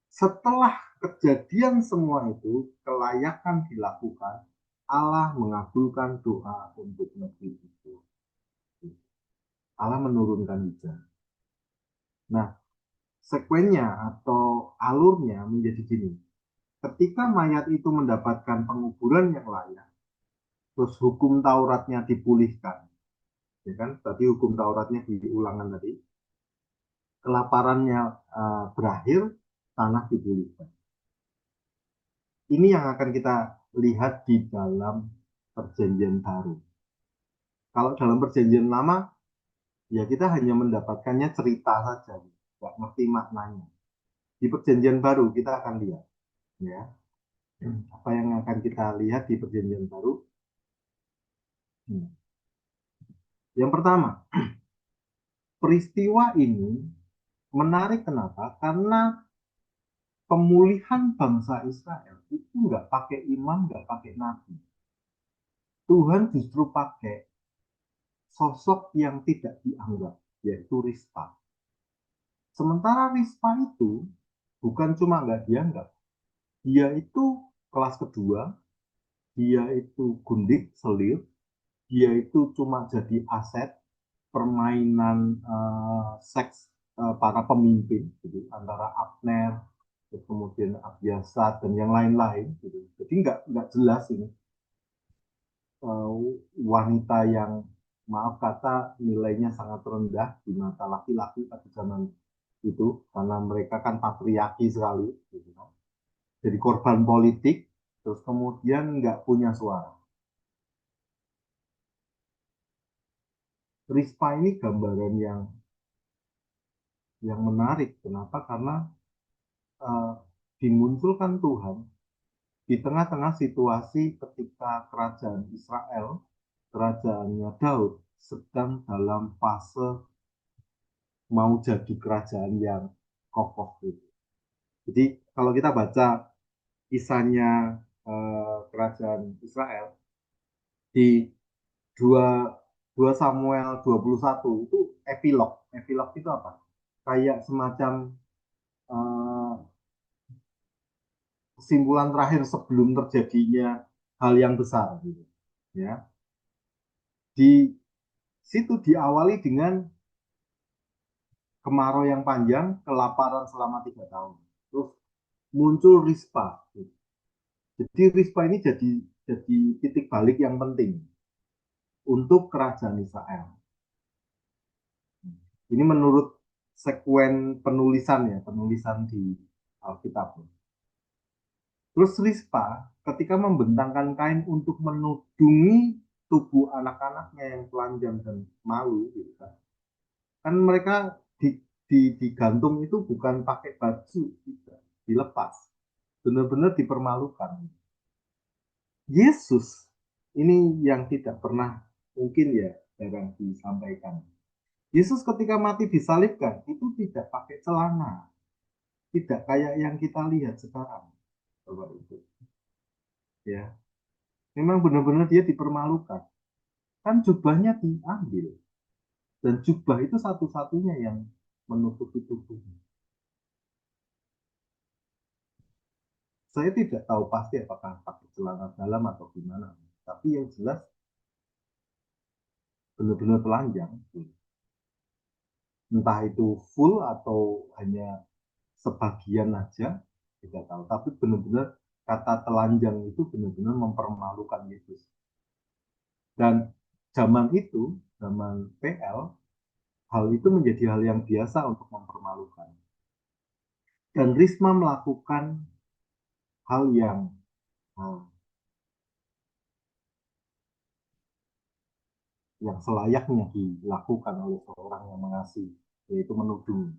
setelah kejadian semua itu, kelayakan dilakukan, Allah mengabulkan doa untuk negeri itu. Allah menurunkan hujan. Nah, sekuennya atau alurnya menjadi gini. Ketika mayat itu mendapatkan penguburan yang layak, terus hukum Tauratnya dipulihkan, ya kan? Tadi hukum Tauratnya diulangan tadi, kelaparannya berakhir, tanah dipulihkan. Ini yang akan kita lihat di dalam perjanjian baru. Kalau dalam perjanjian lama, ya kita hanya mendapatkannya cerita saja, nggak ngerti maknanya. Di perjanjian baru kita akan lihat, ya, apa yang akan kita lihat di perjanjian baru. Yang pertama, peristiwa ini menarik kenapa? Karena pemulihan bangsa Israel itu nggak pakai imam, nggak pakai nabi. Tuhan justru pakai sosok yang tidak dianggap, yaitu Rispa. Sementara Rispa itu bukan cuma nggak dianggap, dia itu kelas kedua, dia itu gundik, selir, dia itu cuma jadi aset permainan seks para pemimpin, gitu, antara Abner, terus kemudian Abiasat dan yang lain-lain, gitu. Jadi nggak jelas ini uh, wanita yang maaf kata nilainya sangat rendah di mata laki-laki pada zaman itu karena mereka kan patriarki sekali, gitu kan. Jadi korban politik, terus kemudian nggak punya suara. Rispa ini gambaran yang menarik. Kenapa? Karena uh, dimunculkan Tuhan di tengah-tengah situasi ketika kerajaan Israel, kerajaannya Daud, sedang dalam fase mau jadi kerajaan yang kokoh gitu. Jadi kalau kita baca kisahnya kerajaan Israel di dua 2 Samuel 21 itu epilog. Epilog itu apa? Kayak semacam eh, kesimpulan terakhir sebelum terjadinya hal yang besar gitu. Ya. Di situ diawali dengan kemarau yang panjang, kelaparan selama 3 tahun. Terus muncul Rispa. Jadi Rispa ini jadi titik balik yang penting untuk kerajaan Israel. Ini menurut sekuen penulisan ya, penulisan di Alkitab. Terus Rispa ketika membentangkan kain untuk menudungi tubuh anak-anaknya yang telanjang dan malu, gitu kan. Kan mereka digantung itu bukan pakai baju, tidak, dilepas. Benar-benar dipermalukan. Yesus ini yang tidak pernah mungkin ya jarang disampaikan. Yesus ketika mati disalibkan itu tidak pakai celana, tidak kayak yang kita lihat sekarang. Bapak Ibu. Ya, memang benar-benar dia dipermalukan. Kan jubahnya diambil dan jubah itu satu-satunya yang menutupi tubuhnya. Saya tidak tahu pasti apakah pakai celana dalam atau gimana, tapi yang jelas benar-benar telanjang. Entah itu full atau hanya sebagian aja, tidak tahu. Tapi benar-benar kata telanjang itu benar-benar mempermalukan Yesus. Dan zaman itu, zaman PL, hal itu menjadi hal yang biasa untuk mempermalukan. Dan Risma melakukan hal yang selayaknya dilakukan oleh seorang yang mengasihi, yaitu menudung.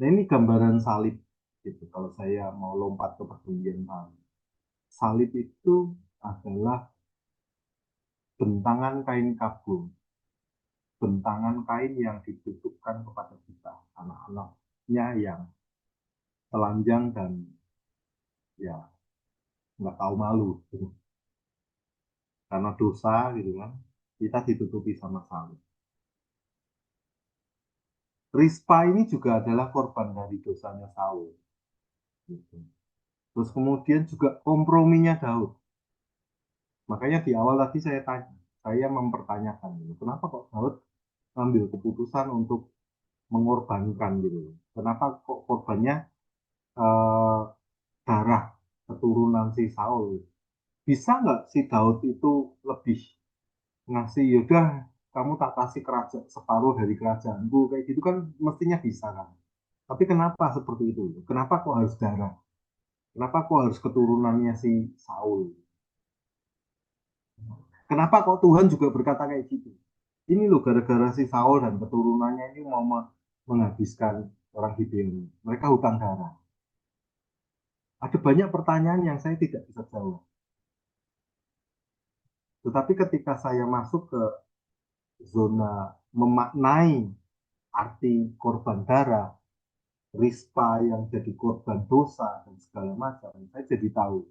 Nah ini gambaran salib, gitu. Kalau saya mau lompat ke perjanjian baru, salib itu adalah bentangan kain kabung, bentangan kain yang ditutupkan kepada kita, anak-anaknya yang telanjang dan ya nggak tahu malu, gitu. Karena dosa gitu kan, kita ditutupi sama salib. Rispa ini juga adalah korban dari dosanya Saul. Gitu. Terus kemudian juga komprominya Daud. Makanya di awal tadi saya mempertanyakan, gitu, kenapa kok Daud ambil keputusan untuk mengorbankan gitu? Kenapa kok korbannya eh, darah keturunan si Saul? Bisa nggak si Daud itu lebih ngasih, yaudah kamu tak kasih kerajaan separuh dari kerajaanku kayak gitu kan mestinya bisa kan? Tapi kenapa seperti itu? Kenapa kok harus darah? Kenapa kok harus keturunannya si Saul? Kenapa kok Tuhan juga berkata kayak gitu? Ini loh gara-gara si Saul dan keturunannya ini mau menghabiskan orang Gibeon. Mereka hutang darah. Ada banyak pertanyaan yang saya tidak bisa jawab. Tetapi ketika saya masuk ke zona memaknai arti korban darah, Rispa yang jadi korban dosa dan segala macam, saya jadi tahu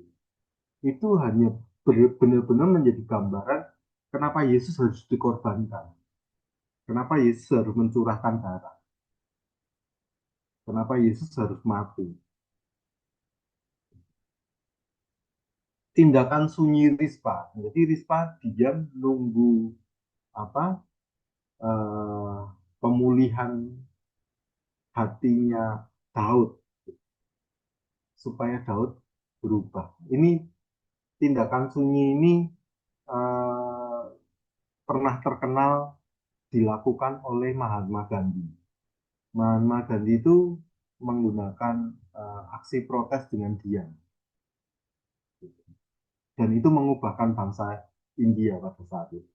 itu hanya benar-benar menjadi gambaran kenapa Yesus harus dikorbankan, kenapa Yesus harus mencurahkan darah, kenapa Yesus harus mati. Tindakan sunyi Rispa, jadi Rispa diam nunggu apa eh, pemulihan hatinya Daud supaya Daud berubah. Ini tindakan sunyi ini eh, pernah terkenal dilakukan oleh Mahatma Gandhi. Mahatma Gandhi itu menggunakan aksi protes dengan diam, dan itu mengubahkan bangsa India pada saat itu.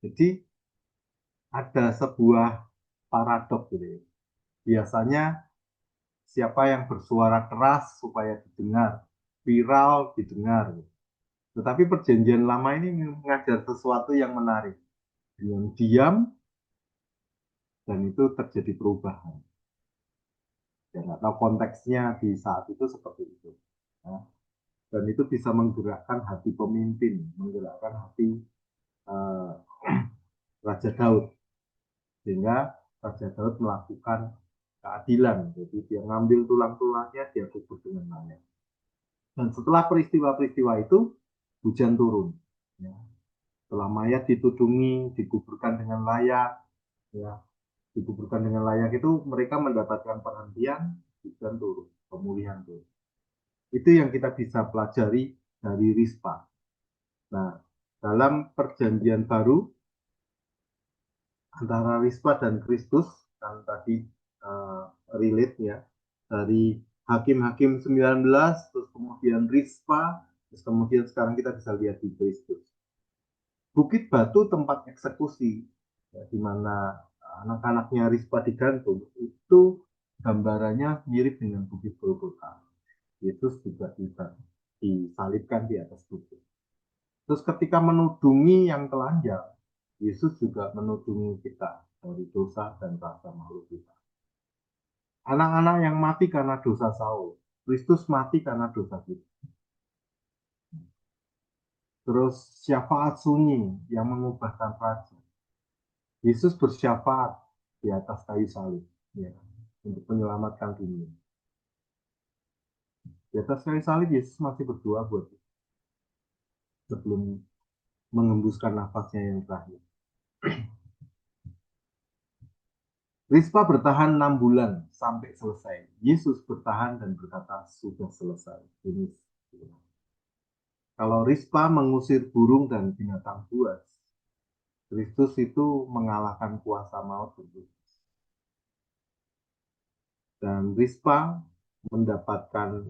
Jadi ada sebuah paradok gitu ya. Biasanya siapa yang bersuara keras supaya didengar, viral didengar. Tetapi perjanjian lama ini mengajar sesuatu yang menarik. Dengan diam, dan itu terjadi perubahan. Ya, nggak tahu konteksnya di saat itu seperti itu. Ya. Dan itu bisa menggerakkan hati pemimpin, menggerakkan hati uh, Raja Daud. Sehingga Raja Daud melakukan keadilan. Jadi dia ngambil tulang-tulangnya, dia kubur dengan mayat. Dan setelah peristiwa-peristiwa itu, hujan turun. Ya. Setelah mayat ditudungi, dikuburkan dengan layak, ya, dikuburkan dengan layak itu mereka mendapatkan perhentian, hujan turun, pemulihan turun. Itu yang kita bisa pelajari dari Rispa. Nah, dalam perjanjian baru antara Rispa dan Kristus, kan tadi relate ya, dari Hakim-Hakim 19, terus kemudian Rispa, terus kemudian sekarang kita bisa lihat di Kristus. Bukit Batu tempat eksekusi, ya, di mana anak-anaknya Rispa digantung, itu gambarannya mirip dengan Bukit Golgota. Yesus juga disalibkan di atas bukit. Terus ketika menudungi yang telanjang, Yesus juga menudungi kita dari dosa dan rasa malu kita. Anak-anak yang mati karena dosa Saul, Kristus mati karena dosa kita. Terus syafaat sunyi yang mengubahkan raja. Yesus bersyafaat di atas kayu salib, ya, untuk menyelamatkan dunia. Di atas kayu salib Yesus masih berdoa buat kita sebelum mengembuskan nafasnya yang terakhir. Rispa bertahan 6 bulan sampai selesai. Yesus bertahan dan berkata, sudah selesai. Ini. Kalau Rispa mengusir burung dan binatang buas, Kristus itu mengalahkan kuasa maut. Dan Rispa mendapatkan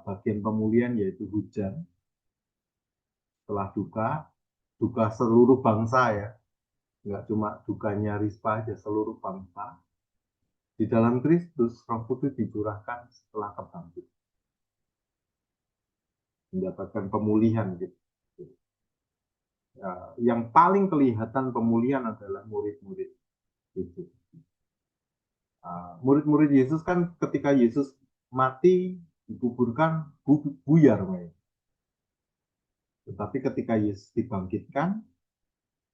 bagian pemulihan yaitu hujan setelah duka, duka seluruh bangsa ya, nggak cuma dukanya Rispa aja, seluruh bangsa. Di dalam Kristus, Roh Kudus dicurahkan setelah kebangkitan, mendapatkan pemulihan gitu. Ya, yang paling kelihatan pemulihan adalah murid-murid Yesus. Murid-murid Yesus kan ketika Yesus mati dikuburkan buyar mereka. Tetapi ketika Yesus dibangkitkan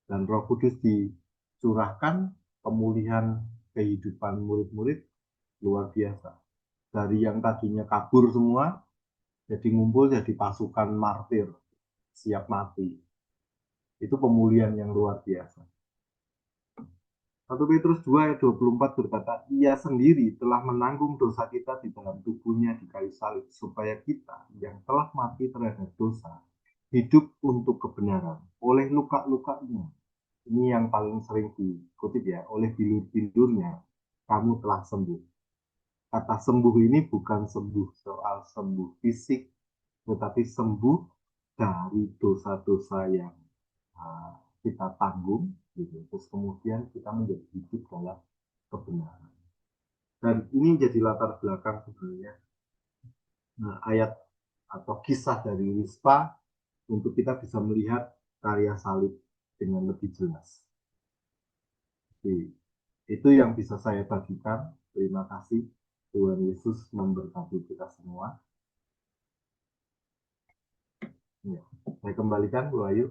dan Roh Kudus dicurahkan, pemulihan kehidupan murid-murid luar biasa. Dari yang tadinya kabur semua, jadi ngumpul jadi pasukan martir, siap mati. Itu pemulihan yang luar biasa. 1 Petrus 2 ayat 24 berkata, ia sendiri telah menanggung dosa kita di dalam tubuhnya di kayu salib, supaya kita yang telah mati terhadap dosa, hidup untuk kebenaran. Oleh luka-lukanya, ini yang paling sering dikutip ya, oleh bilur-bilurnya, kamu telah sembuh. Kata sembuh ini bukan sembuh soal sembuh fisik, tetapi sembuh dari dosa-dosa yang kita tanggung, gitu. Terus kemudian kita menjadi hidup dalam kebenaran. Dan ini jadi latar belakang sebenarnya ayat atau kisah dari Rispa untuk kita bisa melihat karya salib dengan lebih jelas. Jadi, Itu yang bisa saya bagikan. Terima kasih. Tuhan Yesus memberkati kita semua. Ya. Saya kembalikan Bu Ayu.